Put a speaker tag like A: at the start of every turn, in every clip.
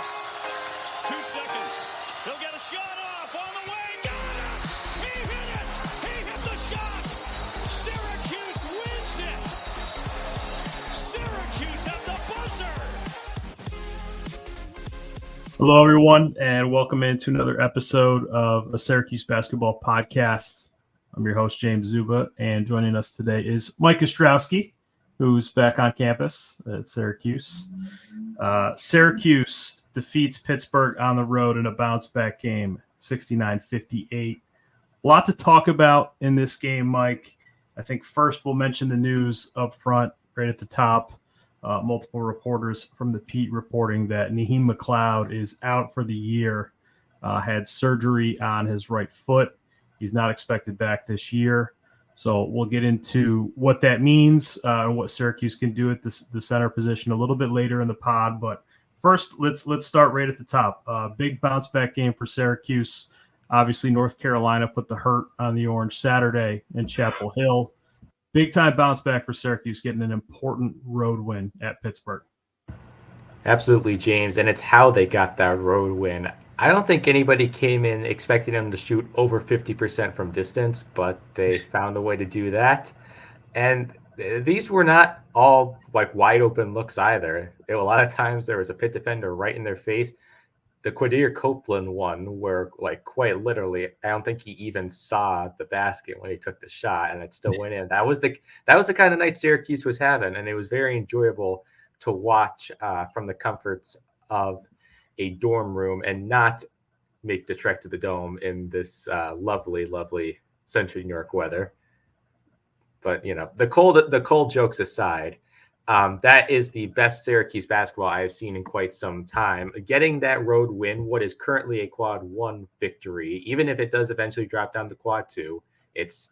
A: pass. 2 seconds. He'll get a shot off on the way. Got it! He hit it! He hit the shot! Syracuse wins it! Syracuse at the buzzer!
B: Hello, everyone, and welcome into another episode of a Syracuse basketball podcast. I'm your host, James Zuba, and joining us today is Mike Ostrowski, who's back on campus at Syracuse. Syracuse defeats Pittsburgh on the road in a bounce-back game, 69-58. A lot to talk about in this game, Mike. I think first we'll mention the news up front, right at the top. Multiple reporters from the Pete reporting that Naheem McLeod is out for the year, had surgery on his right foot. He's not expected back this year. So we'll get into what that means and what Syracuse can do at the center position a little bit later in the pod. But first, let's start right at the top. Big bounce back game for Syracuse. Obviously, North Carolina put the hurt on the Orange Saturday in Chapel Hill. Big time bounce back for Syracuse, getting an important road win at Pittsburgh.
C: Absolutely, James, and it's how they got that road win. I don't think anybody came in expecting them to shoot over 50% from distance, but they found a way to do that. And these were not all like wide open looks either. A lot of times there was a Pitt defender right in their face. The Quadir Copeland one, where like quite literally, I don't think he even saw the basket when he took the shot, and it still went in. That was the kind of night Syracuse was having, and it was very enjoyable to watch from the comforts of a dorm room and not make the trek to the Dome in this lovely, lovely Central New York weather. But you know, the cold jokes aside, that is the best Syracuse basketball I have seen in quite some time. Getting that road win, what is currently a quad 1 victory, even if it does eventually drop down to quad 2, it's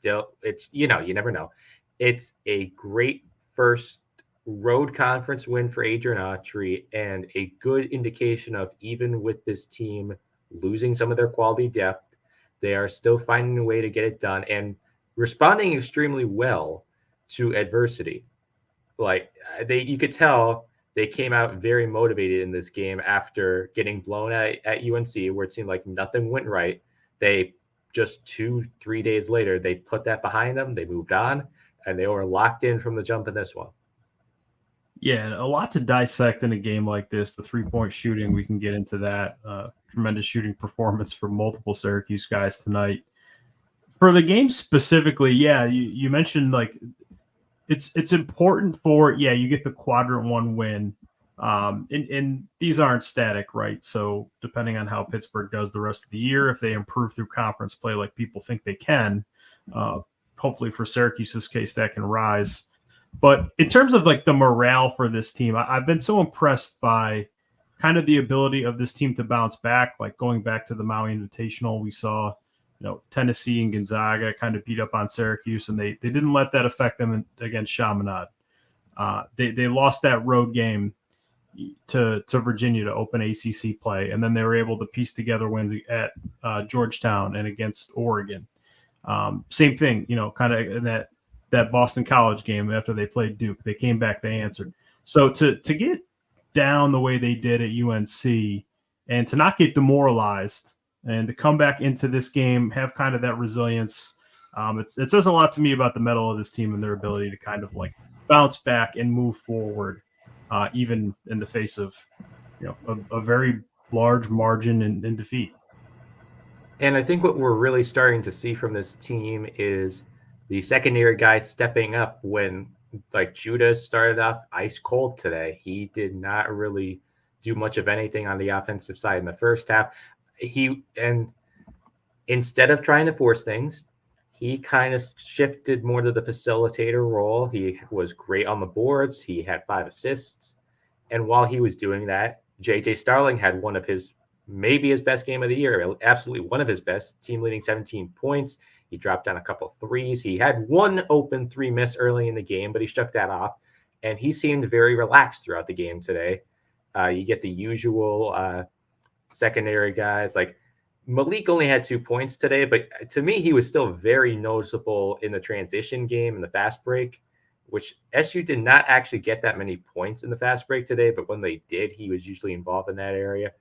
C: you never know. It's a great first road conference win for Adrian Autry and a good indication of, even with this team losing some of their quality depth, they are still finding a way to get it done and responding extremely well to adversity. Like you could tell they came out very motivated in this game after getting blown at UNC, where it seemed like nothing went right. They just 2-3 days later, they put that behind them. They moved on, and they were locked in from the jump in this one.
B: Yeah, a lot to dissect in a game like this. The three-point shooting, we can get into that. Tremendous shooting performance for multiple Syracuse guys tonight. For the game specifically, yeah, you mentioned like it's important for, you get the quadrant 1 win. And these aren't static, right? So depending on how Pittsburgh does the rest of the year, if they improve through conference play like people think they can, hopefully for Syracuse's case that can rise. But in terms of like the morale for this team, I've been so impressed by kind of the ability of this team to bounce back. Like going back to the Maui Invitational, we saw, Tennessee and Gonzaga kind of beat up on Syracuse, and they didn't let that affect them against Chaminade. They lost that road game to Virginia to open ACC play, and then they were able to piece together wins at Georgetown and against Oregon. Same thing, kind of in that Boston College game after they played Duke. They came back, they answered. So to get down the way they did at UNC and to not get demoralized and to come back into this game, have kind of that resilience, it says a lot to me about the mettle of this team and their ability to kind of like bounce back and move forward, even in the face of a very large margin in defeat.
C: And I think what we're really starting to see from this team is the secondary guys stepping up when, like, Judah started off ice cold today. He did not really do much of anything on the offensive side in the first half. And instead of trying to force things, he kind of shifted more to the facilitator role. He was great on the boards. He had 5 assists. And while he was doing that, J.J. Starling had one of maybe his best game of the year, absolutely one of his best, team leading 17 points. He dropped down a couple threes. He had one open 3 miss early in the game, but he shook that off. And he seemed very relaxed throughout the game today. You get the usual secondary guys. Like Malik only had 2 points today, but to me, he was still very noticeable in the transition game and the fast break, which SU did not actually get that many points in the fast break today. But when they did, he was usually involved in that area.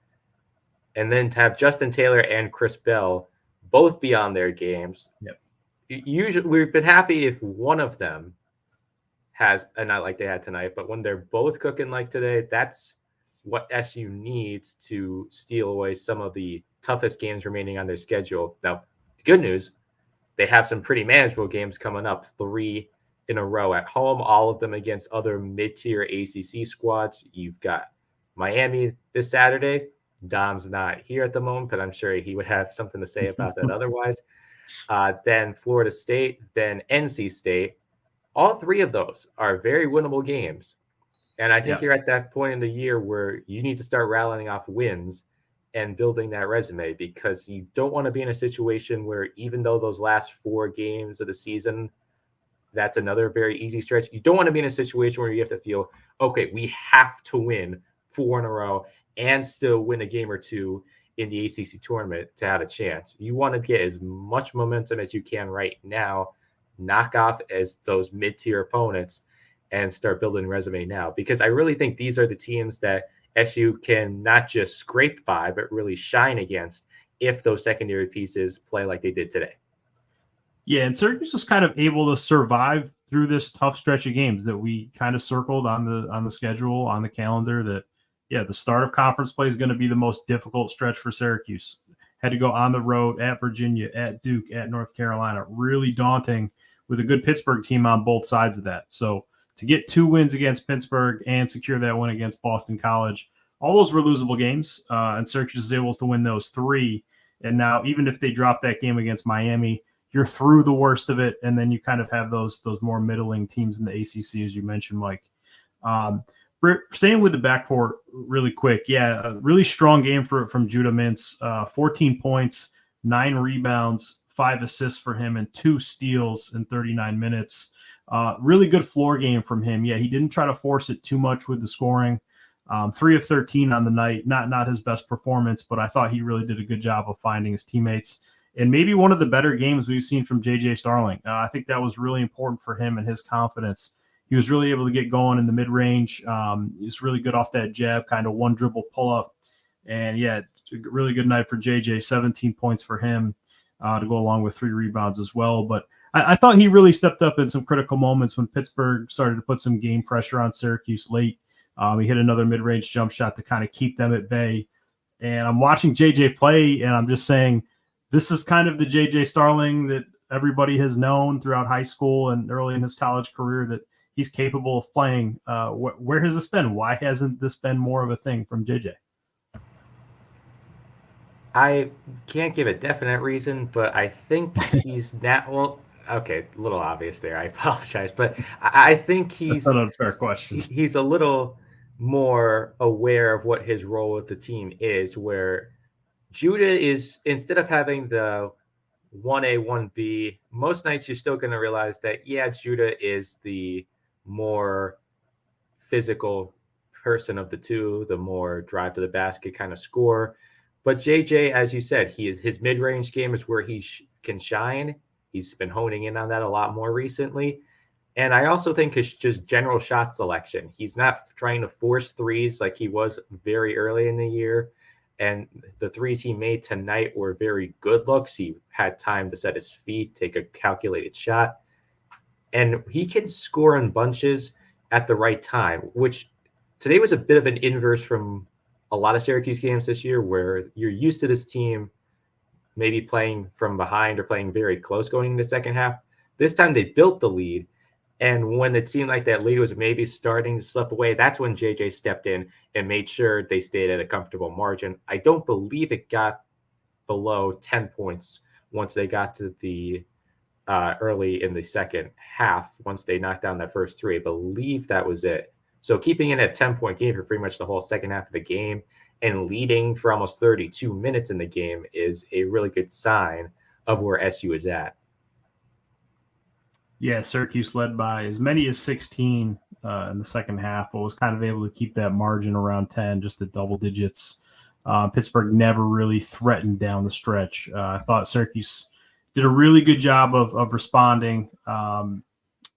C: and then to have Justin Taylor and Chris Bell both be on their games.
B: Yep.
C: Usually we've been happy if one of them has a night like they had tonight, but when they're both cooking like today, that's what SU needs to steal away some of the toughest games remaining on their schedule. Now, the good news, they have some pretty manageable games coming up, 3 in a row at home, all of them against other mid-tier ACC squads. You've got Miami this Saturday. Dom's not here at the moment, but I'm sure he would have something to say about that otherwise. Then Florida State, then NC State. All 3 of those are very winnable games. And I think you're at that point in the year where you need to start rallying off wins and building that resume, because you don't want to be in a situation where, even though those last 4 games of the season, that's another very easy stretch, you don't want to be in a situation where you have to feel, okay, we have to win 4 in a row and still win a game or 2 in the ACC tournament to have a chance. You want to get as much momentum as you can right now, knock off as those mid-tier opponents, and start building a resume now. Because I really think these are the teams that SU can not just scrape by, but really shine against if those secondary pieces play like they did today.
B: Yeah, and Syracuse was kind of able to survive through this tough stretch of games that we kind of circled on the schedule, on the calendar, that, the start of conference play is going to be the most difficult stretch for Syracuse. Had to go on the road at Virginia, at Duke, at North Carolina. Really daunting with a good Pittsburgh team on both sides of that. So to get 2 wins against Pittsburgh and secure that win against Boston College, all those were losable games, and Syracuse is able to win those 3. And now, even if they drop that game against Miami, you're through the worst of it, and then you kind of have those more middling teams in the ACC, as you mentioned, Mike. Staying with the backcourt really quick, a really strong game from Judah Mintz, 14 points, 9 rebounds, 5 assists for him, and 2 steals in 39 minutes. Really good floor game from him. He didn't try to force it too much with the scoring. 3 of 13 on the night, not his best performance, but I thought he really did a good job of finding his teammates. And maybe one of the better games we've seen from J.J. Starling. I think that was really important for him and his confidence. He was really able to get going in the mid-range. He was really good off that jab, kind of one dribble pull-up. And, really good night for J.J., 17 points for him to go along with 3 rebounds as well. But I thought he really stepped up in some critical moments when Pittsburgh started to put some game pressure on Syracuse late. He hit another mid-range jump shot to kind of keep them at bay. And I'm watching JJ play, and I'm just saying, this is kind of the JJ Starling that everybody has known throughout high school and early in his college career, that he's capable of playing. Where has this been? Why hasn't this been more of a thing from JJ?
C: I can't give a definite reason, but I think he's a little obvious there. I apologize, but I think he's
B: That's not a fair question.
C: He's a little more aware of what his role with the team is, where Judah is, instead of having the 1A, 1B, most nights you're still going to realize that, Judah is the more physical person of the 2, the more drive to the basket kind of score. But JJ, as you said, his mid-range game is where he can shine. He's been honing in on that a lot more recently. And I also think his just general shot selection. He's not trying to force threes like he was very early in the year. And the 3s he made tonight were very good looks. He had time to set his feet, take a calculated shot. And he can score in bunches at the right time, which today was a bit of an inverse from a lot of Syracuse games this year, where you're used to this team maybe playing from behind or playing very close going into the second half. This time they built the lead. And when it seemed like that lead was maybe starting to slip away, that's when JJ stepped in and made sure they stayed at a comfortable margin. I don't believe it got below 10 points once they got to the early in the second half. Once they knocked down that first 3, I believe that was it. So keeping it at 10-point game for pretty much the whole second half of the game and leading for almost 32 minutes in the game is a really good sign of where SU is at.
B: Yeah, Syracuse led by as many as 16 in the second half, but was kind of able to keep that margin around 10, just at double digits. Pittsburgh never really threatened down the stretch. I thought Syracuse did a really good job of responding and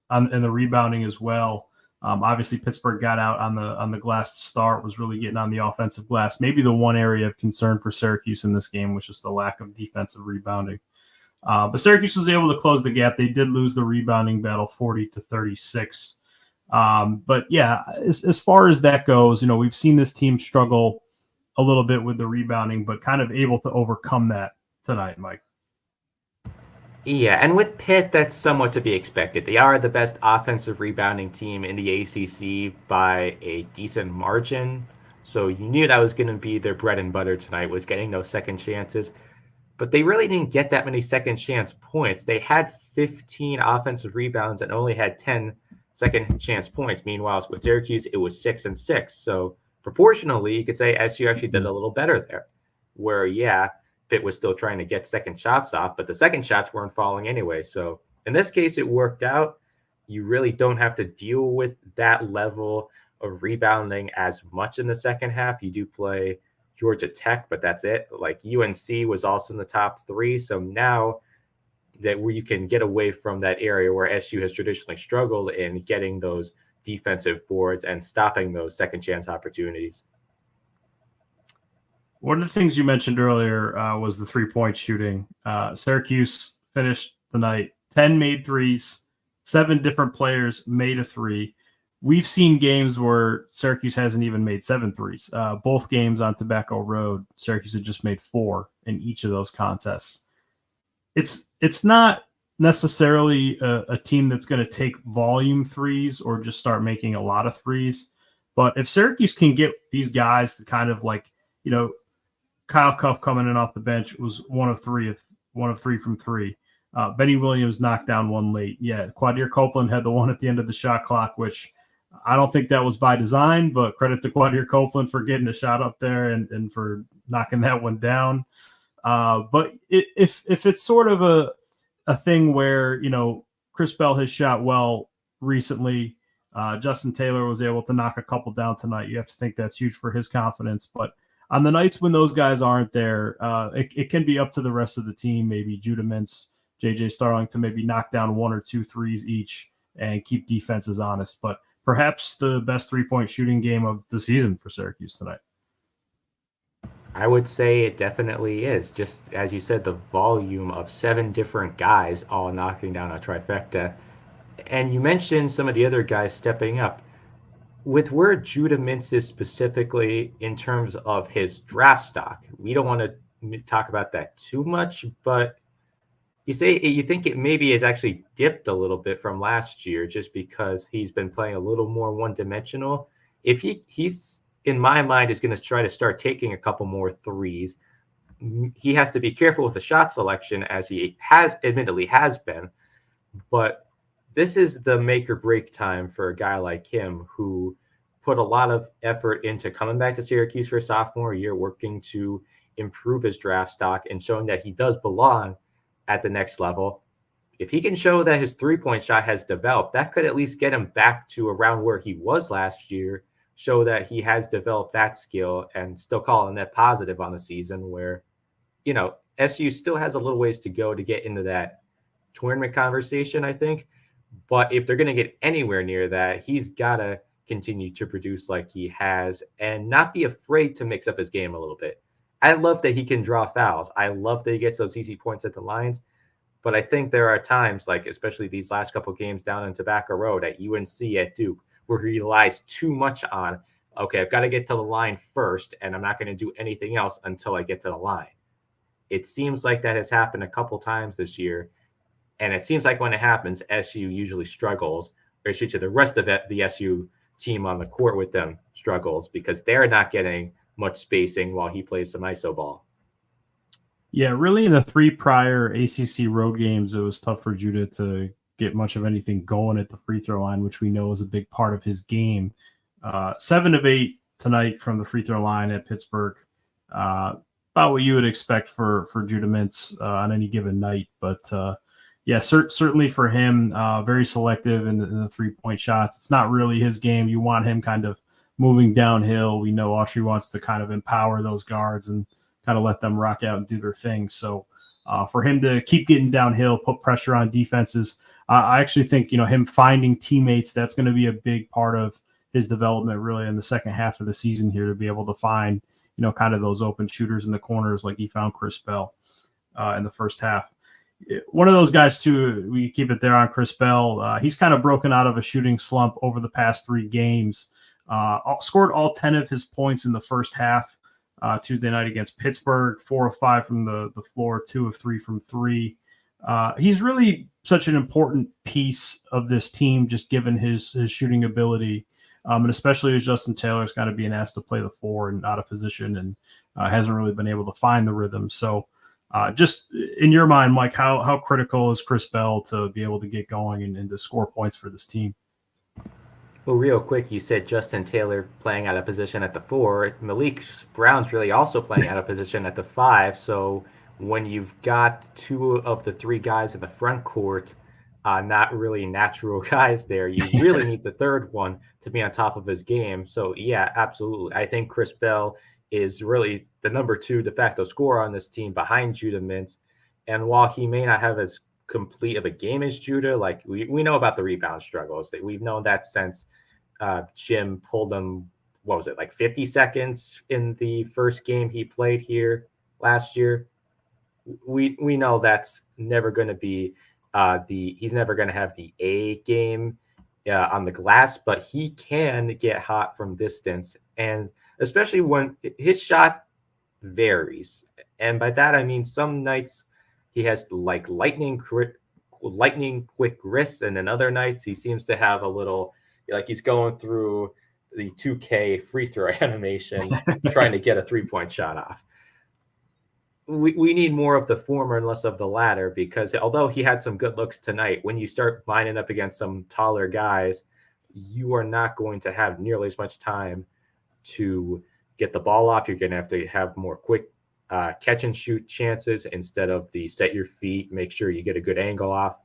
B: the rebounding as well. Obviously, Pittsburgh got out on the glass to start, was really getting on the offensive glass. Maybe the one area of concern for Syracuse in this game was just the lack of defensive rebounding. But Syracuse was able to close the gap. They did lose the rebounding battle 40-36. But yeah, as far as that goes, we've seen this team struggle a little bit with the rebounding, but kind of able to overcome that tonight, Mike.
C: Yeah, and with Pitt, that's somewhat to be expected. They are the best offensive rebounding team in the ACC by a decent margin. So you knew that was going to be their bread and butter tonight, was getting those second chances. But they really didn't get that many second chance points. They had 15 offensive rebounds and only had 10 second chance points. Meanwhile, with Syracuse, it was 6 and 6. So proportionally, you could say SU actually did a little better there. Where, yeah, Pitt was still trying to get second shots off, but the second shots weren't falling anyway. So in this case, it worked out. You really don't have to deal with that level of rebounding as much in the second half. You do play Georgia Tech, but that's it. Like UNC was also in the top 3. So now that where you can get away from that area where SU has traditionally struggled in getting those defensive boards and stopping those second chance opportunities.
B: One of the things you mentioned earlier was the 3-point shooting. Syracuse finished the night 10 made threes, 7 different players made a 3. We've seen games where Syracuse hasn't even made 7 threes. Both games on Tobacco Road, Syracuse had just made 4 in each of those contests. It's not necessarily a team that's going to take volume threes or just start making a lot of threes. But if Syracuse can get these guys to kind of like, Kyle Cuff coming in off the bench was one of three from 3. Benny Williams knocked down one late. Yeah, Quadir Copeland had the one at the end of the shot clock, which I don't think that was by design, but credit to Quadir Copeland for getting a shot up there and for knocking that one down. But if it's sort of a thing where, Chris Bell has shot well recently, Justin Taylor was able to knock a couple down tonight. You have to think that's huge for his confidence. But on the nights when those guys aren't there, it can be up to the rest of the team, maybe Judah Mintz, J.J. Starling, to maybe knock down 1 or 2 threes each and keep defenses honest. But perhaps the best 3-point shooting game of the season for Syracuse tonight.
C: I would say it definitely is. Just as you said, the volume of 7 different guys all knocking down a trifecta. And you mentioned some of the other guys stepping up. With where Judah Mintz is specifically in terms of his draft stock, we don't want to talk about that too much, but you think it maybe has actually dipped a little bit from last year just because he's been playing a little more one-dimensional. If he's in my mind is going to try to start taking a couple more threes, he has to be careful with the shot selection as he admittedly has been, but this is the make or break time for a guy like him who put a lot of effort into coming back to Syracuse for sophomore year, working to improve his draft stock and showing that he does belong at the next level. If he can show that his 3-point shot has developed, that could at least get him back to around where he was last year, show that he has developed that skill, and still call a net positive on the season where, SU still has a little ways to go to get into that tournament conversation, I think. But if they're going to get anywhere near that, he's got to continue to produce like he has and not be afraid to mix up his game a little bit. I love that he can draw fouls. I love that he gets those easy points at the lines. But I think there are times, like especially these last couple games down in Tobacco Road at UNC, at Duke, where he relies too much on, okay, I've got to get to the line first, and I'm not going to do anything else until I get to the line. It seems like that has happened a couple times this year. And it seems like when it happens, SU usually struggles, or I should say the rest of the SU team on the court with them struggles because they're not getting much spacing while he plays some ISO ball.
B: Yeah, really in the 3 prior ACC road games, it was tough for Judah to get much of anything going at the free throw line, which we know is a big part of his game. 7 of 8 tonight from the free throw line at Pittsburgh. About what you would expect for Judah Mintz on any given night. But yeah, certainly for him, very selective in the 3-point shots. It's not really his game. You want him kind of moving downhill. We know Autry wants to kind of empower those guards and kind of let them rock out and do their thing. So For him to keep getting downhill, put pressure on defenses, I actually think, him finding teammates, that's going to be a big part of his development really in the second half of the season here, to be able to find, kind of those open shooters in the corners like he found Chris Bell in the first half. One of those guys too, we keep it there on Chris Bell. He's kind of broken out of a shooting slump over the past 3 games. Scored all 10 of his points in the first half Tuesday night against Pittsburgh, 4 of 5 from the floor, 2 of 3 from 3. He's really such an important piece of this team, just given his shooting ability, and especially as Justin Taylor's kind of being asked to play the 4 and out of position, and hasn't really been able to find the rhythm. So just in your mind, Mike, how critical is Chris Bell to be able to get going and to score points for this team?
C: Well, real quick, you said Justin Taylor playing out of position at the 4. Malik Brown's really also playing out of position at the 5. So when you've got 2 of the 3 guys in the front court, not really natural guys there, you really need the third one to be on top of his game. So, yeah, absolutely. I think Chris Bell is really the number 2 de facto scorer on this team behind Judah Mintz. And while he may not have as complete of a game as Judah, like we know about the rebound struggles. We've known that since Jim pulled him, what was it, like 50 seconds in the first game he played here last year. We know that's never going to be he's never going to have the A game on the glass, but he can get hot from distance, and especially when his shot varies. And by that, I mean some nights he has like lightning quick wrists, and then other nights he seems to have a little, like he's going through the 2K free throw animation trying to get a 3-point shot off. We need more of the former and less of the latter, because although he had some good looks tonight, when you start lining up against some taller guys, you are not going to have nearly as much time to get the ball off. You're going to have more quick catch and shoot chances instead of the set your feet, make sure you get a good angle off.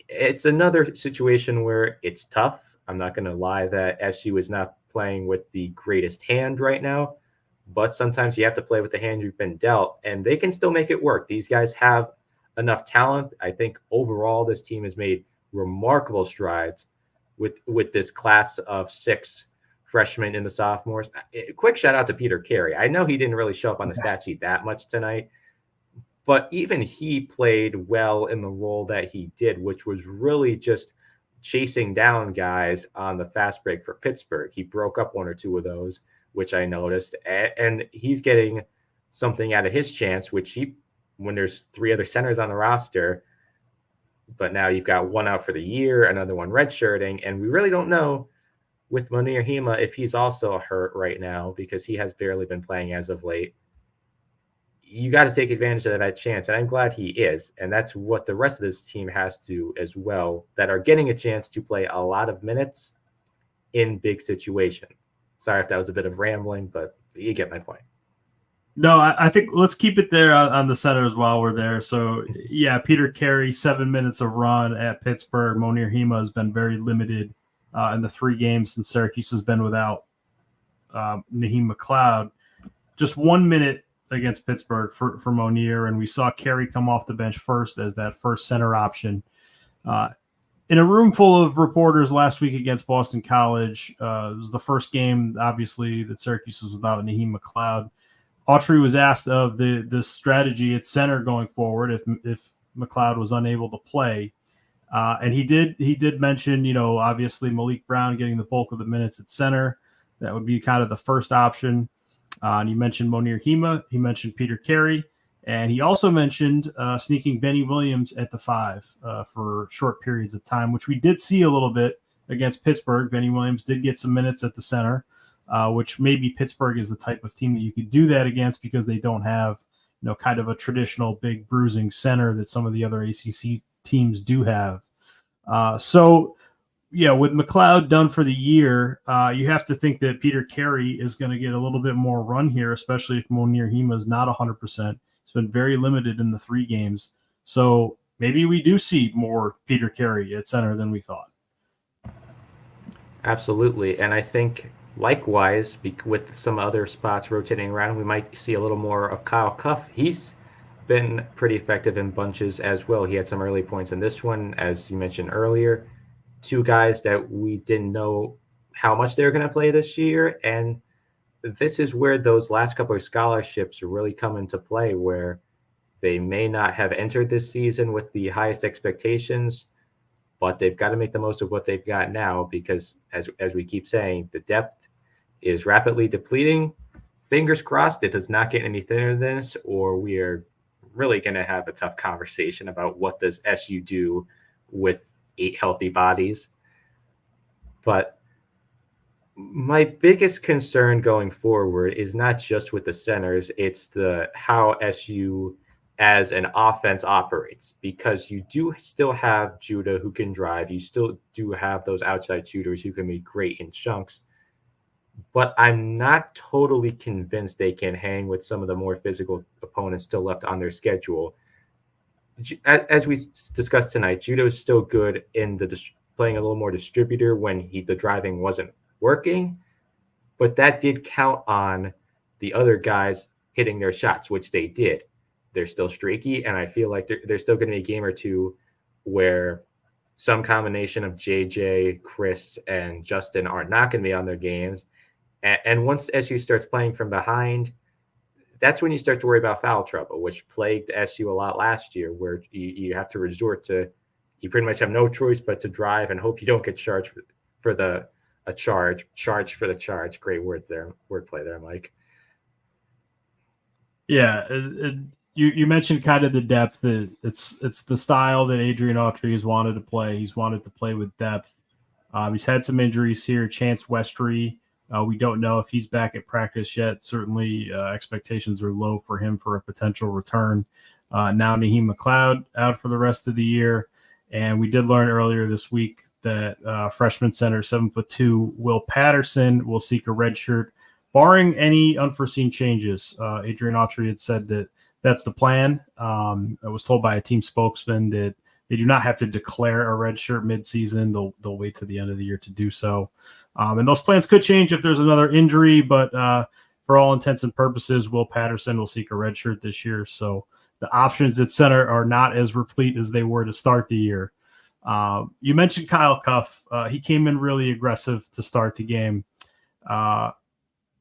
C: It's another situation where it's tough. I'm not going to lie that SU is not playing with the greatest hand right now, but sometimes you have to play with the hand you've been dealt, and they can still make it work. These guys have enough talent. I think overall this team has made remarkable strides with this class of 6 freshmen and the sophomores. Quick shout out to Peter Carey. I know he didn't really show up on the stat sheet that much tonight, but even he played well in the role that he did, which was really just chasing down guys on the fast break for Pittsburgh. He broke up 1 or 2 of those, which I noticed, and he's getting something out of his chance, which when there's 3 other centers on the roster, but now you've got 1 out for the year, another one redshirting, and we really don't know with Munir Hima if he's also hurt right now, because he has barely been playing as of late. You got to take advantage of that chance, and I'm glad he is, and that's what the rest of this team has to as well, that are getting a chance to play a lot of minutes in big situations. Sorry if that was a bit of rambling, but you get my point.
B: No, I think let's keep it there on the centers while we're there. So, yeah, Peter Carey, 7 minutes of run at Pittsburgh. Munir Hima has been very limited in the 3 games since Syracuse has been without Naheem McLeod. Just 1 minute against Pittsburgh for Munir, and we saw Carey come off the bench first as that first center option. In a room full of reporters last week against Boston College, it was the first game, obviously, that Syracuse was without Naheem McLeod. Autry was asked of the strategy at center going forward if McLeod was unable to play, and he did mention, obviously Malik Brown getting the bulk of the minutes at center. That would be kind of the first option. And he mentioned Munir Hima. He mentioned Peter Carey. And he also mentioned sneaking Benny Williams at the 5 for short periods of time, which we did see a little bit against Pittsburgh. Benny Williams did get some minutes at the center, which maybe Pittsburgh is the type of team that you could do that against, because they don't have, kind of a traditional big bruising center that some of the other ACC teams do have. So, yeah, with McLeod done for the year, you have to think that Peter Carey is going to get a little bit more run here, especially if Munir Hima is not 100%. It's been very limited in the 3 games. So maybe we do see more Peter Carey at center than we thought.
C: Absolutely. And I think likewise, with some other spots rotating around, we might see a little more of Kyle Cuff. He's been pretty effective in bunches as well. He had some early points in this one, as you mentioned earlier. Two guys that we didn't know how much they were going to play this year. And this is where those last couple of scholarships really come into play, where they may not have entered this season with the highest expectations, but they've got to make the most of what they've got now because, as we keep saying, the depth is rapidly depleting. Fingers crossed it does not get any thinner than this, or we are really going to have a tough conversation about what does SU do with 8 healthy bodies. But my biggest concern going forward is not just with the centers, it's the how SU as an offense operates, because you do still have Judah who can drive. You still do have those outside shooters who can be great in chunks. But I'm not totally convinced they can hang with some of the more physical opponents still left on their schedule. As we discussed tonight, Judah is still good in the playing a little more distributor when the driving wasn't working, but that did count on the other guys hitting their shots, which they did. They're still streaky, and I feel like there's still going to be a game or two where some combination of JJ, Chris, and Justin are not going to be on their games. And once SU starts playing from behind, that's when you start to worry about foul trouble, which plagued SU a lot last year, where you have to resort to, you pretty much have no choice but to drive and hope you don't get charged for the charge for the charge. Great wordplay there, Mike.
B: Yeah, you mentioned kind of the depth. It's the style that Adrian Autry has wanted to play. He's wanted to play with depth. He's had some injuries here. Chance Westry, we don't know if he's back at practice yet. Certainly, expectations are low for him for a potential return. Now Naheem McLeod out for the rest of the year, and we did learn earlier this week that freshman center 7'2" Will Patterson will seek a red shirt, barring any unforeseen changes. Adrian Autry had said that that's the plan. I was told by a team spokesman that they do not have to declare a red shirt midseason. They'll wait to the end of the year to do so. And those plans could change if there's another injury, but for all intents and purposes, Will Patterson will seek a red shirt this year. So the options at center are not as replete as they were to start the year. You mentioned Kyle Cuff. He came in really aggressive to start the game.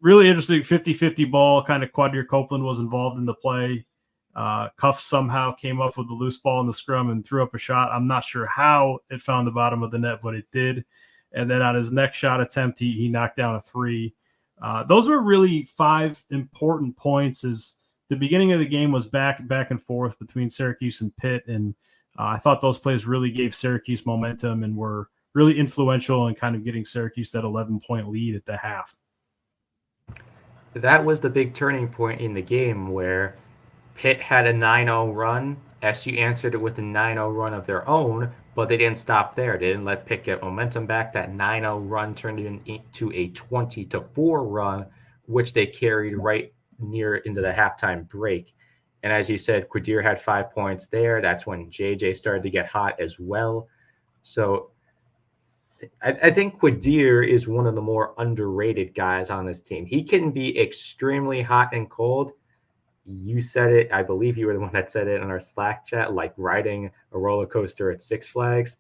B: Really interesting 50-50 ball. Kind of Quadir Copeland was involved in the play. Cuff somehow came up with the loose ball in the scrum and threw up a shot. I'm not sure how it found the bottom of the net, but it did. And then on his next shot attempt, he knocked down a 3. Those were really 5 important points. As the beginning of the game was back and forth between Syracuse and Pitt, and I thought those plays really gave Syracuse momentum and were really influential in kind of getting Syracuse that 11-point lead at the half.
C: That was the big turning point in the game where Pitt had a 9-0 run. SU answered it with a 9-0 run of their own, but they didn't stop there. They didn't let Pitt get momentum back. That 9-0 run turned into a 20-4 run, which they carried right near into the halftime break. And as you said, Quadir had 5 points there. That's when JJ started to get hot as well. So I think Quadir is one of the more underrated guys on this team. He can be extremely hot and cold. You said it. I believe you were the one that said it in our Slack chat, like riding a roller coaster at Six Flags.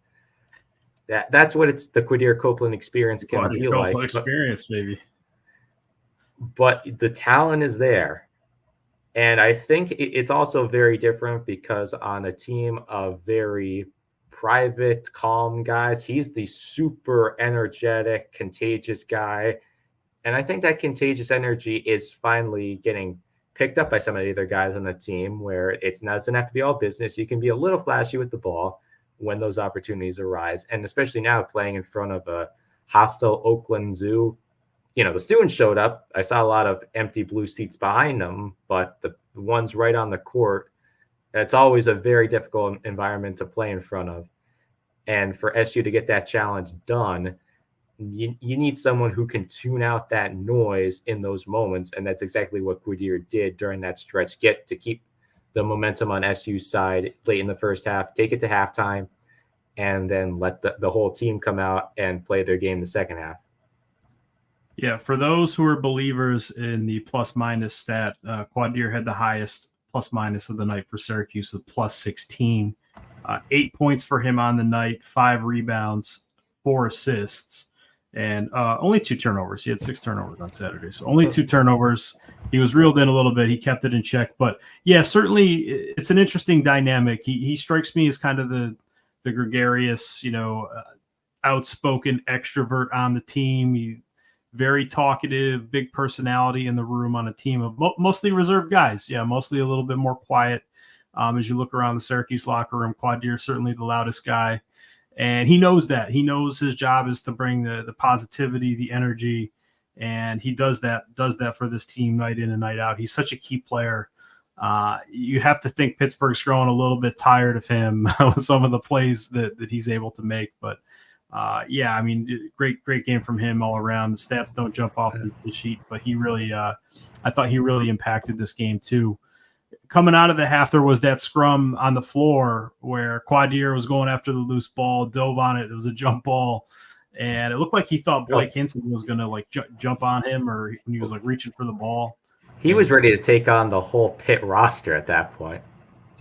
C: That's what it's the Quadir Copeland experience can be like.
B: Experience, maybe.
C: But the talent is there. And I think it's also very different because on a team of very private, calm guys, he's the super energetic, contagious guy. And I think that contagious energy is finally getting picked up by some of the other guys on the team, where it doesn't have to be all business. You can be a little flashy with the ball when those opportunities arise. And especially now playing in front of a hostile Oakland Zoo. You know, the students showed up. I saw a lot of empty blue seats behind them, but the ones right on the court, it's always a very difficult environment to play in front of. And for SU to get that challenge done, you need someone who can tune out that noise in those moments. And that's exactly what Quadir did during that stretch, to keep the momentum on SU's side late in the first half, take it to halftime, and then let the whole team come out and play their game the second half.
B: Yeah, for those who are believers in the plus-minus stat, Quadir had the highest plus minus of the night for Syracuse with plus 16. 8 points for him on the night, 5 rebounds, 4 assists, and only 2 turnovers. He had 6 turnovers on Saturday, so only 2 turnovers. He was reeled in a little bit. He kept it in check. But, yeah, certainly it's an interesting dynamic. He strikes me as kind of the gregarious, outspoken extrovert on the team. He very talkative, big personality in the room on a team of mostly reserved guys. Yeah, mostly a little bit more quiet. As you look around the Syracuse locker room, Quadir certainly the loudest guy. And he knows that. He knows his job is to bring the positivity, the energy, and he does that for this team night in and night out. He's such a key player. You have to think Pittsburgh's growing a little bit tired of him with some of the plays that he's able to make. But, yeah, I mean, great game from him all around. The stats don't jump off the sheet, but he really I thought he really impacted this game too. Coming out of the half, there was that scrum on the floor where Quadir was going after the loose ball, dove on it. It was a jump ball, and it looked like he thought Blake Hinson was going to jump on him, or when he was reaching for the ball.
C: He was ready to take on the whole Pitt roster at that point.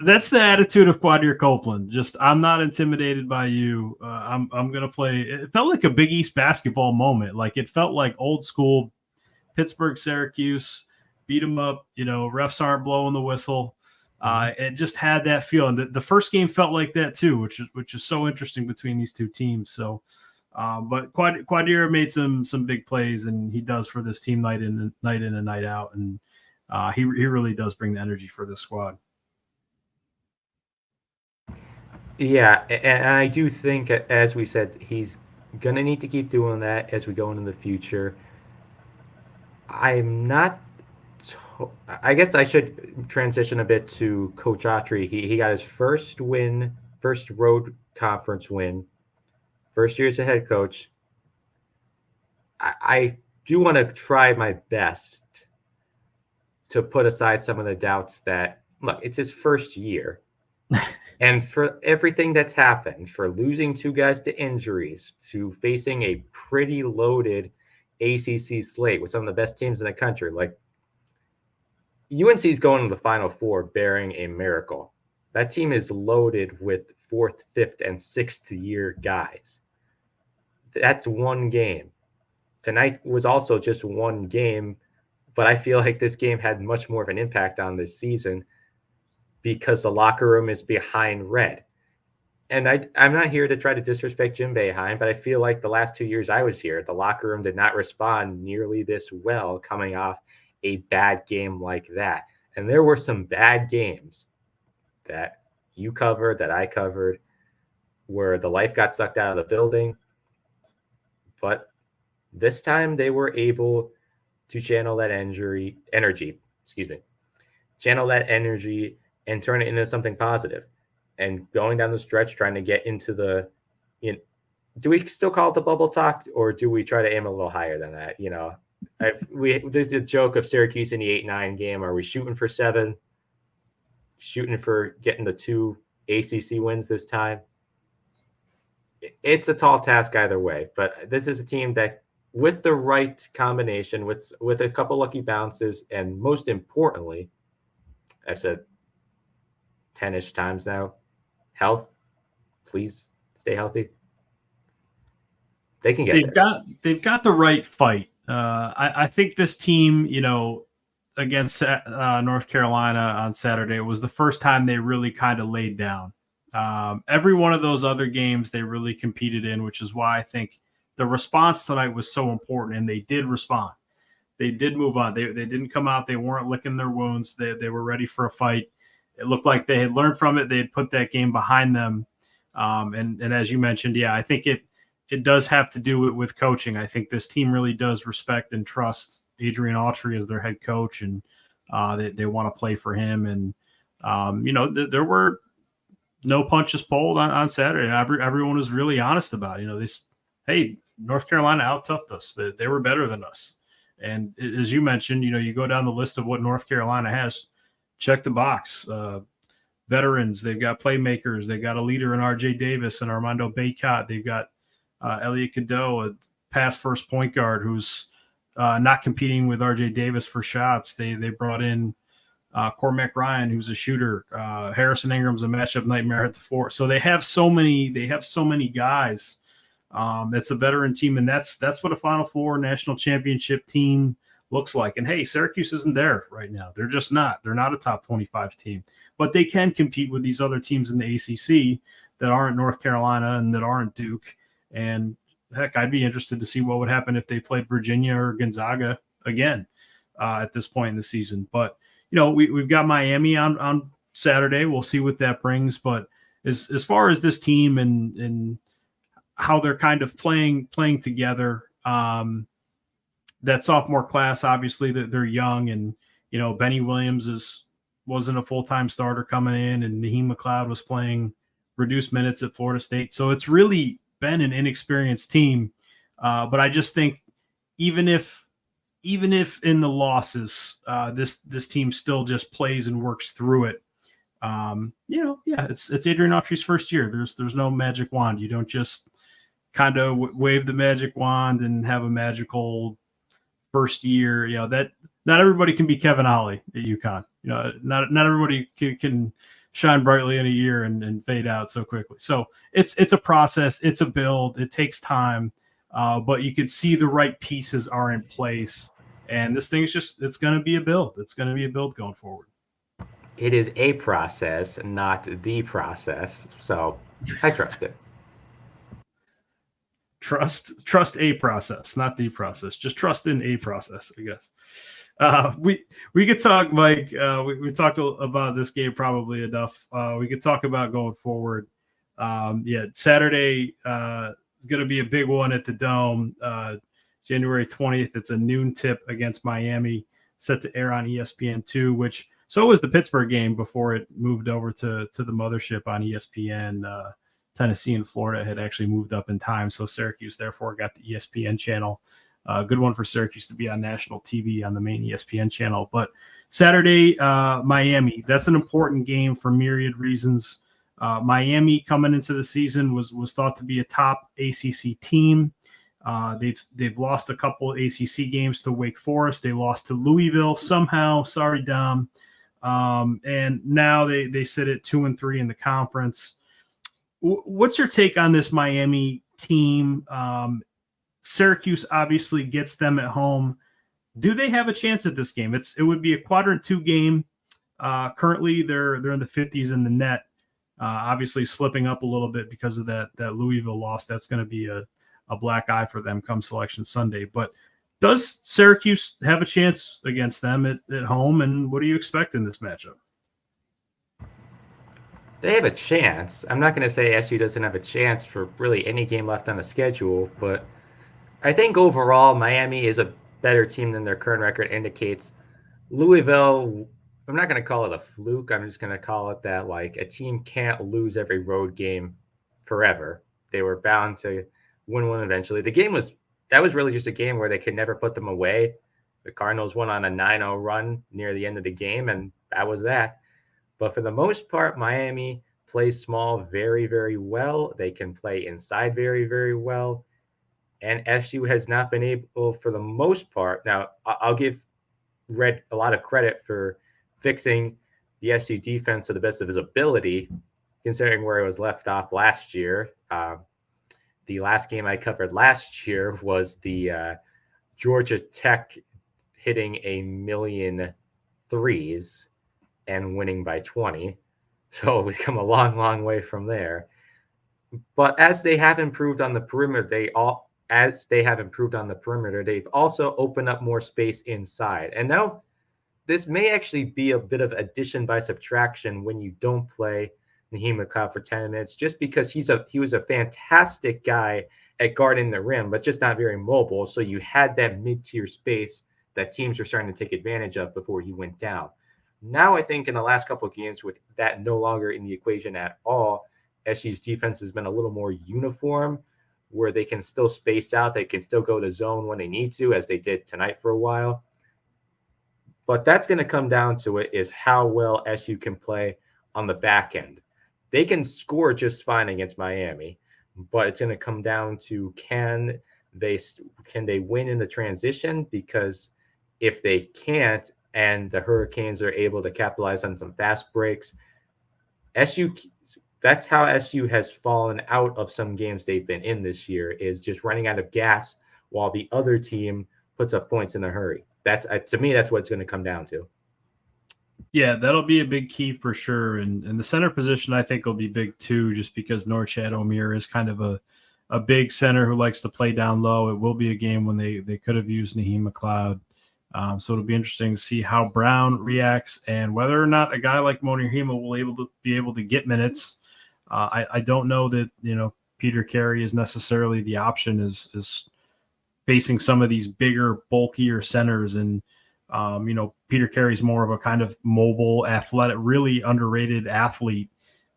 B: That's the attitude of Quadir Copeland. Just, I'm not intimidated by you. I'm going to play. It felt like a Big East basketball moment. It felt like old school Pittsburgh, Syracuse. Beat them up, refs aren't blowing the whistle. It just had that feel. And the first game felt like that too, which is so interesting between these two teams. So, but Quadir made some big plays, and he does for this team night in and night out. And he really does bring the energy for this squad.
C: Yeah, and I do think, as we said, he's going to need to keep doing that as we go into the future. I guess I should transition a bit to Coach Autry. He got his first road conference win, first year as a head coach. I do want to try my best to put aside some of the doubts that, look, it's his first year. And for everything that's happened, for losing 2 guys to injuries, to facing a pretty loaded ACC slate with some of the best teams in the country, UNC is going to the Final Four bearing a miracle. That team is loaded with 4th, 5th, and 6th year guys. That's one game. Tonight was also just one game, but I feel like this game had much more of an impact on this season because the locker room is behind red. And I'm not here to try to disrespect Jim Boeheim, but I feel like the last 2 years I was here, the locker room did not respond nearly this well coming off a bad game like that. And there were some bad games that you covered, that I covered, where the life got sucked out of the building. But this time they were able to channel that energy and turn it into something positive. And going down the stretch, trying to get into do we still call it the bubble talk, or do we try to aim a little higher than that? There's a joke of Syracuse in the 8-9 game. Are we shooting for 7? Shooting for getting the 2 ACC wins this time? It's a tall task either way, but this is a team that, with the right combination, with a couple lucky bounces, and most importantly, I've said 10-ish times now, health. Please stay healthy. They can get there.
B: They've got the right fight. I think this team, against North Carolina on Saturday, was the first time they really kind of laid down. Every one of those other games they really competed in, which is why I think the response tonight was so important, and they did respond. They did move on. They didn't come out. They weren't licking their wounds. They were ready for a fight. It looked like they had learned from it. They had put that game behind them. And as you mentioned, yeah, I think it does have to do with coaching. I think this team really does respect and trust Adrian Autry as their head coach, and they want to play for him. And, there were no punches pulled on Saturday. Everyone was really honest about it. Hey, North Carolina out-toughed us. They were better than us. And as you mentioned, you go down the list of what North Carolina has, check the box. Veterans, they've got playmakers. They've got a leader in R.J. Davis and Armando Bacot. They've got Elliot Cadeau, a pass-first point guard who's not competing with R.J. Davis for shots. They brought in Cormac Ryan, who's a shooter. Harrison Ingram's a matchup nightmare at the 4. So they have so many guys. It's a veteran team, and that's what a Final Four national championship team looks like. And hey, Syracuse isn't there right now. They're just not. They're not a top 25 team, but they can compete with these other teams in the ACC that aren't North Carolina and that aren't Duke. And heck, I'd be interested to see what would happen if they played Virginia or Gonzaga again at this point in the season. But we've got Miami on Saturday. We'll see what that brings. But as far as this team and how they're kind of playing together, that sophomore class, obviously they're young, and Benny Williams wasn't a full-time starter coming in, and Naheem McLeod was playing reduced minutes at Florida State. So it's really been an inexperienced team. But I just think even if in the losses, this team still just plays and works through it. It's Adrian Autry's first year. There's no magic wand. You don't just kind of wave the magic wand and have a magical first year. That not everybody can be Kevin Ollie at UConn. Not everybody can shine brightly in a year and fade out so quickly. So it's a process. It's a build. It takes time. But you can see the right pieces are in place, and this thing is it's going to be a build. It's going to be a build going forward.
C: It is a process, not the process. So I trust it.
B: Trust a process, not the process. Just trust in a process, I guess. We could talk, Mike. We talked about this game probably enough. We could talk about going forward. Saturday is going to be a big one at the Dome. January 20th. It's a noon tip against Miami, set to air on ESPN2, which so was the Pittsburgh game before it moved over to the mothership on ESPN. Tennessee and Florida had actually moved up in time, so Syracuse therefore got the ESPN channel. Good one for Syracuse to be on national TV on the main ESPN channel. But Saturday, Miami, that's an important game for myriad reasons. Miami coming into the season was thought to be a top ACC team. They've lost a couple of ACC games to Wake Forest. They lost to Louisville somehow. Sorry, Dom. And now they sit at 2-3 in the conference. What's your take on this Miami team? Syracuse obviously gets them at home. Do they have a chance at this game? It would be a quadrant 2 game. Currently, they're in the 50s in the net. Obviously, slipping up a little bit because of that Louisville loss. That's going to be a black eye for them come Selection Sunday. But does Syracuse have a chance against them at home? And what do you expect in this matchup?
C: They have a chance. I'm not going to say SU doesn't have a chance for really any game left on the schedule, but I think overall Miami is a better team than their current record indicates. Louisville, I'm not going to call it a fluke. I'm just going to call it that, like, a team can't lose every road game forever. They were bound to win one eventually. That was really just a game where they could never put them away. The Cardinals went on a 9-0 run near the end of the game, and that was that. But for the most part, Miami plays small very, very well. They can play inside very, very well. And SU has not been able, for the most part. Now, I'll give Red a lot of credit for fixing the SU defense to the best of his ability, considering where it was left off last year. The last game I covered last year was the Georgia Tech hitting 1,000,000 threes and winning by 20. So we've come a long, long way from there. But as they have improved on the perimeter, they've also opened up more space inside. And now this may actually be a bit of addition by subtraction when you don't play Naheem McLeod for 10 minutes, just because he was a fantastic guy at guarding the rim, but just not very mobile. So you had that mid-tier space that teams were starting to take advantage of before he went down. Now I think in the last couple of games, with that no longer in the equation at all, SU's defense has been a little more uniform, where they can still space out. They can still go to zone when they need to, as they did tonight for a while. But that's going to come down to it is how well SU can play on the back end. They can score just fine against Miami, but it's going to come down to can they win in the transition? Because if they can't, and the Hurricanes are able to capitalize on some fast breaks. SU, that's how SU has fallen out of some games they've been in this year, is just running out of gas while the other team puts up points in a hurry. That's to me, that's what it's going to come down to.
B: Yeah, that'll be a big key for sure. And the center position, I think, will be big too, just because Norchad Omier is kind of a big center who likes to play down low. It will be a game when they could have used Naheem McLeod. So it'll be interesting to see how Brown reacts and whether or not a guy like Monir Hema will be able to get minutes. I don't know that, Peter Carey is necessarily the option is facing some of these bigger, bulkier centers. And, Peter Carey's more of a kind of mobile, athletic, really underrated athlete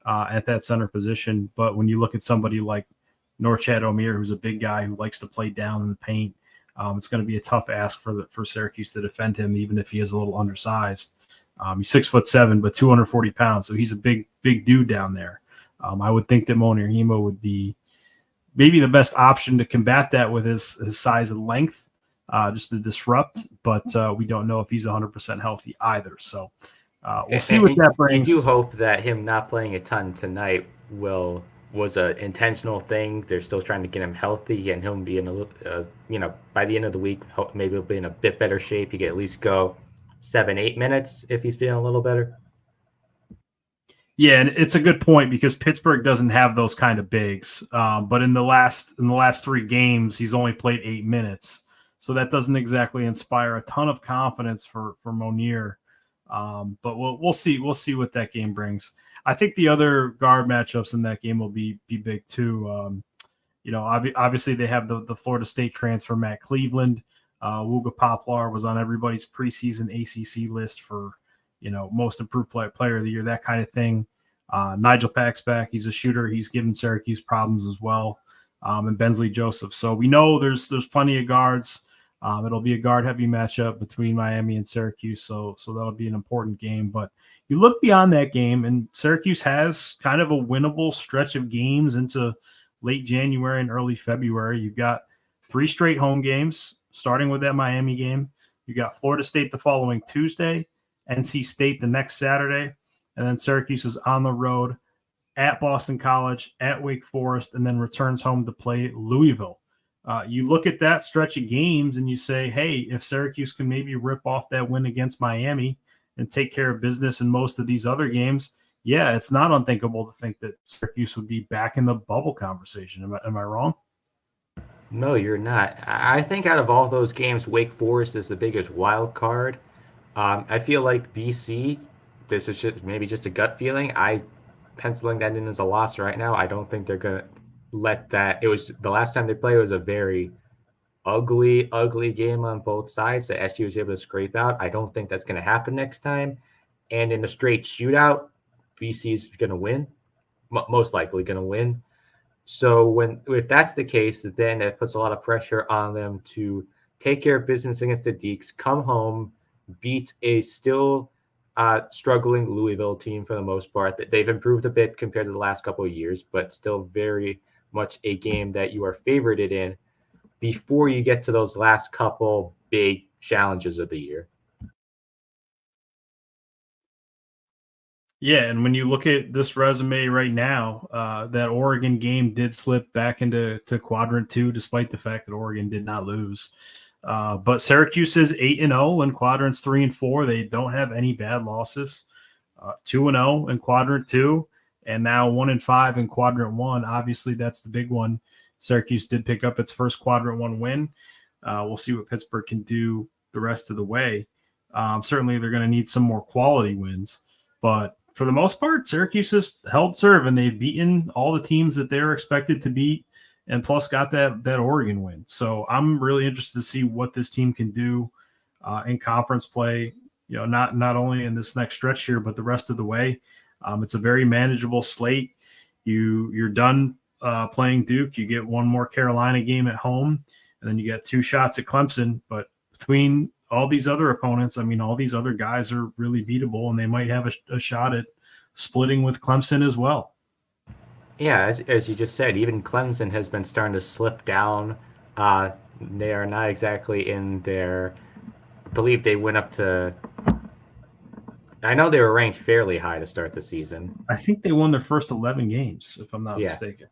B: at that center position. But when you look at somebody like Norchad Omier, who's a big guy who likes to play down in the paint, it's going to be a tough ask for Syracuse to defend him, even if he is a little undersized. He's 6'7", but 240 pounds, so he's a big dude down there. I would think that Monir Hema would be maybe the best option to combat that with his size and length, just to disrupt. But we don't know if he's 100% healthy either. So we'll see what that brings.
C: I do hope that him not playing a ton tonight was an intentional thing. They're still trying to get him healthy, and he'll be in a little, by the end of the week, maybe he'll be in a bit better shape. He can at least go 7-8 minutes if he's feeling a little better.
B: Yeah, and it's a good point because Pittsburgh doesn't have those kind of bigs. But in the last 3 games, he's only played 8 minutes, so that doesn't exactly inspire a ton of confidence for Monir. But we'll see. We'll see what that game brings. I think the other guard matchups in that game will be big too. Obviously they have the Florida State transfer Matt Cleveland. Wooga Poplar was on everybody's preseason ACC list for most improved player of the year, that kind of thing. Nigel Pack's back. He's a shooter. He's given Syracuse problems as well. And Bensley Joseph. So we know there's plenty of guards. It'll be a guard-heavy matchup between Miami and Syracuse, so that'll be an important game. But you look beyond that game, and Syracuse has kind of a winnable stretch of games into late January and early February. You've got 3 straight home games, starting with that Miami game. You got Florida State the following Tuesday, NC State the next Saturday, and then Syracuse is on the road at Boston College, at Wake Forest, and then returns home to play Louisville. You look at that stretch of games and you say, hey, if Syracuse can maybe rip off that win against Miami and take care of business in most of these other games, yeah, it's not unthinkable to think that Syracuse would be back in the bubble conversation. Am I wrong?
C: No, you're not. I think out of all those games, Wake Forest is the biggest wild card. I feel like BC, this is just a gut feeling. I penciling that in as a loss right now. I don't think they're going to let that. It was the last time they played, it was a very ugly game on both sides that SU was able to scrape out. I don't think that's going to happen next time. And in a straight shootout, BC is going to win, most likely going to win. So if that's the case, then it puts a lot of pressure on them to take care of business against the Deacs, come home, beat a still struggling Louisville team for the most part. They've improved a bit compared to the last couple of years, but still very much a game that you are favorited in before you get to those last couple big challenges of the year.
B: Yeah, and when you look at this resume right now, that Oregon game did slip back into quadrant 2, despite the fact that Oregon did not lose. But Syracuse is 8-0 in quadrants 3 and 4. They don't have any bad losses. 2-0 in quadrant 2, and now 1-5 in quadrant 1. Obviously, that's the big one. Syracuse did pick up its first quadrant 1 win. We'll see what Pittsburgh can do the rest of the way. Certainly, they're going to need some more quality wins, but for the most part, Syracuse has held serve, and they've beaten all the teams that they were expected to beat, and plus got that Oregon win. So I'm really interested to see what this team can do in conference play, not only in this next stretch here, but the rest of the way. It's a very manageable slate. You're done playing Duke. You get one more Carolina game at home, and then you get 2 shots at Clemson. But between all these other opponents, all these other guys are really beatable, and they might have a shot at splitting with Clemson as well.
C: Yeah, as you just said, even Clemson has been starting to slip down. They are not exactly in their – I believe they went up to I know they were ranked fairly high to start the season.
B: I think they won their first 11 games, if I'm not mistaken.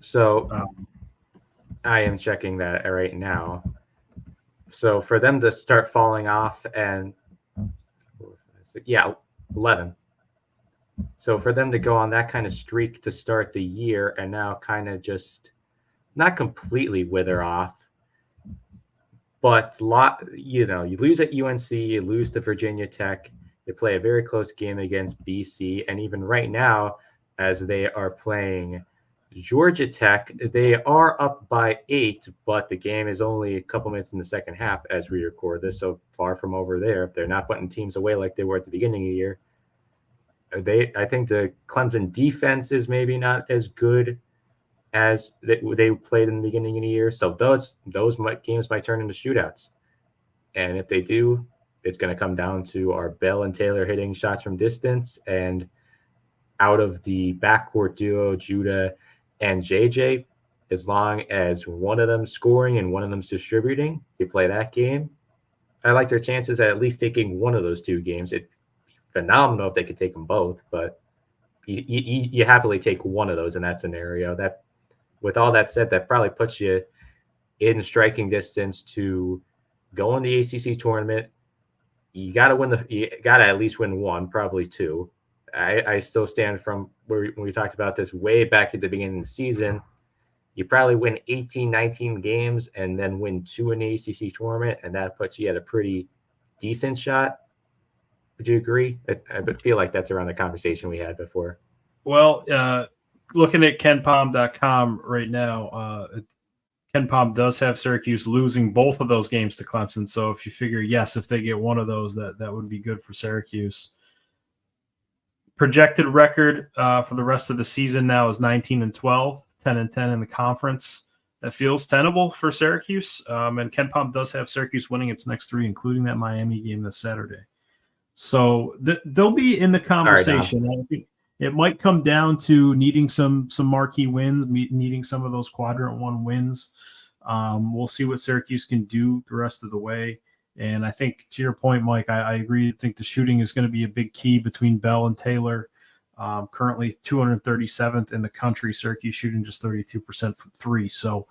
C: So I am checking that right now. So for them to start falling off and 11. So for them to go on that kind of streak to start the year and now kind of just not completely wither off, but you lose at UNC, you lose to Virginia Tech, you play a very close game against BC, and even right now, as they are playing Georgia Tech, they are up by 8, but the game is only a couple minutes in the second half as we record this, so far from over there. They're not putting teams away like they were at the beginning of the year. I think the Clemson defense is maybe not as good as they played in the beginning of the year. So those games might turn into shootouts. And if they do, it's going to come down to our Bell and Taylor hitting shots from distance, and out of the backcourt duo, Judah and JJ, as long as one of them scoring and one of them's distributing, you play that game. I like their chances at least taking one of those two games. It'd be phenomenal if they could take them both, but you happily take one of those in that scenario. That, with all that said, that probably puts you in striking distance to go in the ACC tournament. You got to at least win one, probably two. I still stand from when we talked about this way back at the beginning of the season. You probably win 18, 19 games and then win 2 in the ACC tournament, and that puts you at a pretty decent shot. Would you agree? I feel like that's around the conversation we had before.
B: Well, looking at KenPom.com right now, KenPom does have Syracuse losing both of those games to Clemson. So if you figure, yes, if they get one of those, that would be good for Syracuse. Projected record for the rest of the season now is 19-12, 10-10 in the conference. That feels tenable for Syracuse. And KenPom does have Syracuse winning its next 3, including that Miami game this Saturday. So they'll be in the conversation. I think it might come down to needing some marquee wins, needing some of those quadrant 1 wins. We'll see what Syracuse can do the rest of the way. And I think, to your point, Mike, I agree. I think the shooting is going to be a big key between Bell and Taylor. Currently 237th in the country. Syracuse shooting just 32% from 3. So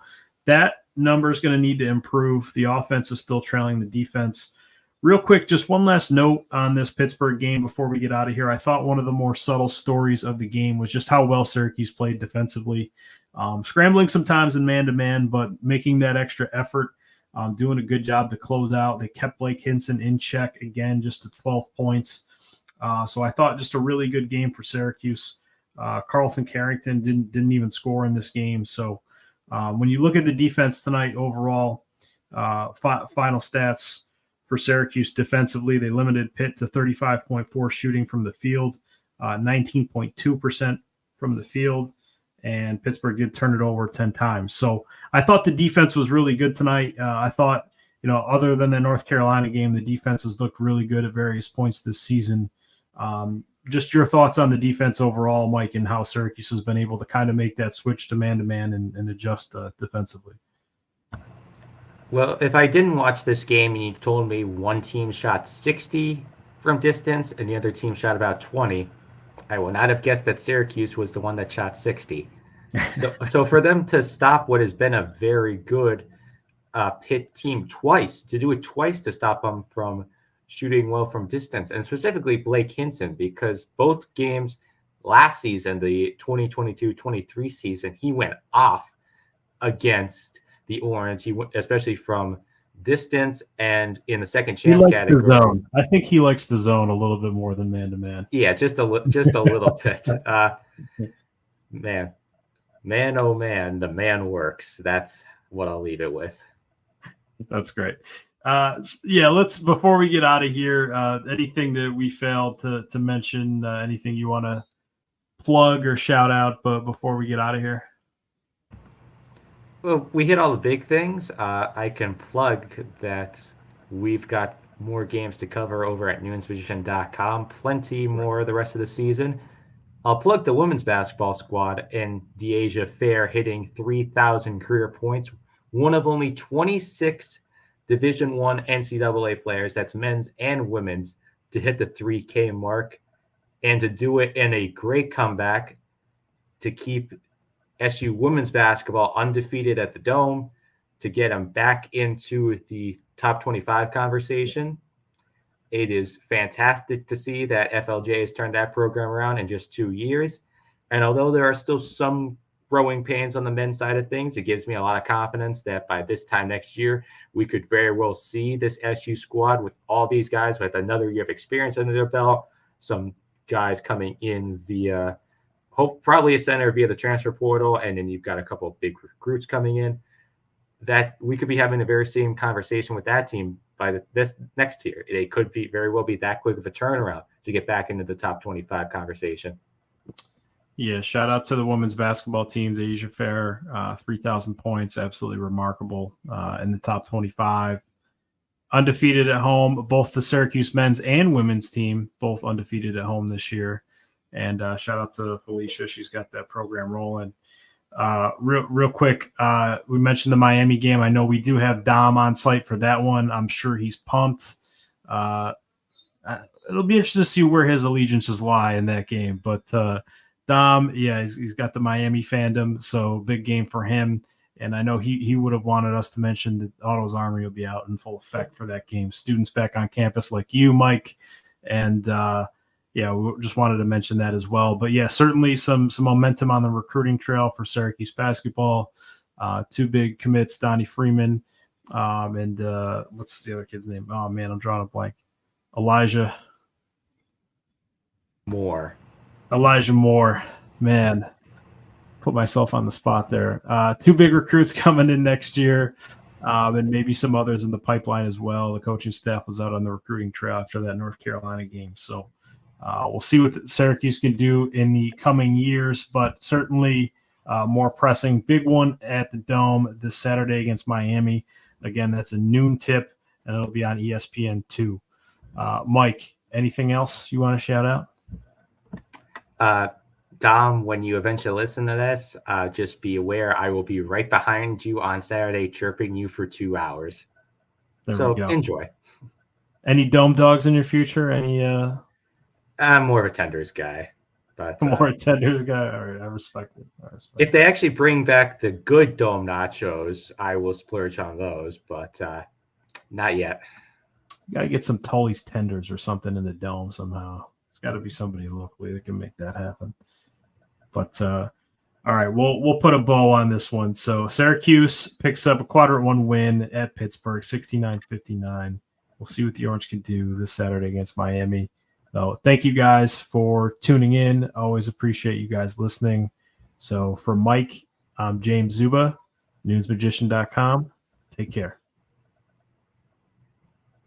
B: that number is going to need to improve. The offense is still trailing the defense. Real quick, just one last note on this Pittsburgh game before we get out of here. I thought one of the more subtle stories of the game was just how well Syracuse played defensively. Scrambling sometimes in man-to-man, but making that extra effort, doing a good job to close out. They kept Blake Hinson in check again, just to 12 points. So I thought just a really good game for Syracuse. Carlton Carrington didn't even score in this game. So when you look at the defense tonight overall, final stats for Syracuse defensively, they limited Pitt to 35.4 shooting from the field, 19.2% from the field, and Pittsburgh did turn it over 10 times. So I thought the defense was really good tonight. I thought, other than the North Carolina game, the defense has looked really good at various points this season. Just your thoughts on the defense overall, Mike, and how Syracuse has been able to kind of make that switch to man-to-man and adjust defensively.
C: Well, if I didn't watch this game and you told me one team shot 60 from distance and the other team shot about 20, I would not have guessed that Syracuse was the one that shot 60. So for them to stop what has been a very good Pitt team twice, to do it twice to stop them from shooting well from distance, and specifically Blake Hinson, because both games last season, the 2022-23 season, he went off against the Orange, especially from distance and in the second chance category.
B: The zone. I think he likes the zone a little bit more than man-to-man.
C: Yeah, just a little bit. Man, oh man, the man works. That's what I'll leave it with.
B: That's great. Let's, before we get out of here, anything that we failed to mention, anything you want to plug or shout out, but before we get out of here?
C: Well, we hit all the big things. I can plug that we've got more games to cover over at newensposition.com. Plenty more the rest of the season. I'll plug the women's basketball squad and Deasia Fair hitting 3,000 career points. One of only 26 Division I NCAA players, that's men's and women's, to hit the 3K mark and to do it in a great comeback to keep SU women's basketball undefeated at the Dome, to get them back into the top 25 conversation. It is fantastic to see that FLJ has turned that program around in just 2 years. And although there are still some growing pains on the men's side of things, it gives me a lot of confidence that by this time next year, we could very well see this SU squad with all these guys with another year of experience under their belt, some guys coming in via probably a center via the transfer portal, and then you've got a couple of big recruits coming in, that we could be having a very same conversation with that team by this next year. They could very well be that quick of a turnaround to get back into the top 25 conversation.
B: Yeah, shout out to the women's basketball team, the Asia Fair, 3,000 points, absolutely remarkable in the top 25. Undefeated at home, both the Syracuse men's and women's team, both undefeated at home this year. And shout out to Felicia. She's got that program rolling. Real quick, we mentioned the Miami game. I know we do have Dom on site for that one. I'm sure he's pumped. It'll be interesting to see where his allegiances lie in that game. But Dom, yeah, he's got the Miami fandom, so big game for him. And I know he would have wanted us to mention that Otto's Army will be out in full effect for that game. Students back on campus like you, Mike, and yeah, we just wanted to mention that as well. But yeah, certainly some momentum on the recruiting trail for Syracuse basketball. 2 big commits, Donnie Freeman, and what's the other kid's name? Oh man, I'm drawing a blank. Elijah Moore, man, put myself on the spot there. 2 big recruits coming in next year, and maybe some others in the pipeline as well. The coaching staff was out on the recruiting trail after that North Carolina game. So we'll see what Syracuse can do in the coming years, but certainly more pressing. Big one at the Dome this Saturday against Miami. Again, that's a noon tip, and it'll be on ESPN2. Mike, anything else you want to shout out?
C: Dom, when you eventually listen to this, just be aware I will be right behind you on Saturday chirping you for 2 hours. So enjoy.
B: Any Dome dogs in your future? Any?
C: I'm more of a Tenders guy. But
B: more a Tenders guy? All right, I respect it.
C: If they actually bring back the good Dome nachos, I will splurge on those, but not yet.
B: You got to get some Tully's Tenders or something in the Dome somehow. There's got to be somebody locally that can make that happen. But all right, we'll put a bow on this one. So Syracuse picks up a quadrant 1 win at Pittsburgh, 69-59. We'll see what the Orange can do this Saturday against Miami. So thank you guys for tuning in. Always appreciate you guys listening. So for Mike, I'm James Zuba, newsmagician.com. Take care.